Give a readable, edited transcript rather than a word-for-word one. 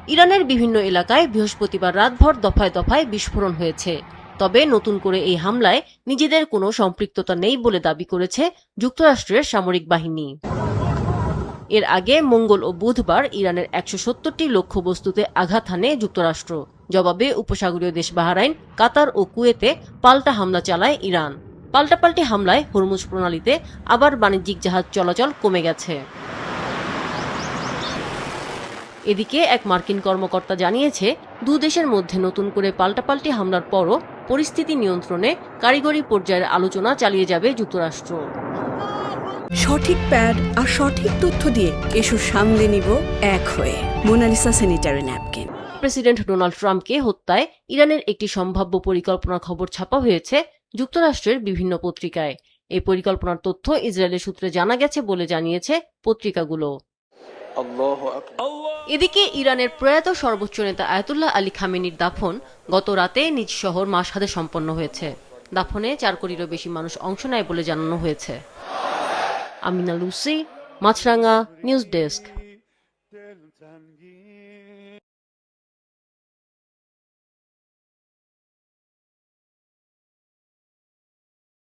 ইরানের বিভিন্ন এলাকায় বৃহস্পতিবার রাতভর দফায় দফায় বিস্ফোরণ হয়েছে। তবে নতুন করে এই হামলায় নিজেদের কোনো সম্পৃক্ততা নেই বলে দাবি করেছে যুক্তরাষ্ট্রের সামরিক বাহিনী। এর আগে মঙ্গল ও বুধবার ইরানের ১৭০টি লক্ষ্যবস্তুতে আঘাত হানে যুক্তরাষ্ট্র। জবাবে উপসাগরীয় দেশ বাহরাইন, কাতার ও কুয়েতে পাল্টা হামলা চালায় ইরান। পাল্টাপাল্টি হামলায় হরমুজ প্রণালীতে আবার বাণিজ্যিক জাহাজ চলাচল কমে গেছে। এদিকে এক মার্কিন কর্মকর্তা জানিয়েছে, দেশের মধ্যে নতুন করে পাল্টাপাল্টি হামলার পরও পরিস্থিতি নিয়ন্ত্রণে কারিগরি পর্যায়ের আলোচনা চালিয়ে যাবে যুক্তরাষ্ট্র। সঠিক প্যাড আর সঠিক তথ্য দিয়ে এসব সামলে নিব এক হয়ে। Monalisa sanitary napkin. President Donald ট্রাম্পকে হত্যায় ইরানের একটি সম্ভাব্য পরিকল্পনার খবর ছাপা হয়েছে যুক্তরাষ্ট্রের বিভিন্ন পত্রিকায়। এই পরিকল্পনার তথ্য ইসরায়েলের সূত্রে জানা গেছে বলে জানিয়েছে পত্রিকাগুলো। এদিকে ইরানের প্রয়াত সর্বোচ্চ নেতা আয়াতুল্লাহ আলী খামেনির দাফন গত রাতে নিজ শহর মাশহাদে সম্পন্ন হয়েছে। দাফনে ৪ কোটিরও বেশি মানুষ অংশ নেয় বলে জানানো হয়েছে। আমিনা লুসি, মাছরাঙা নিউজ ডেস্ক।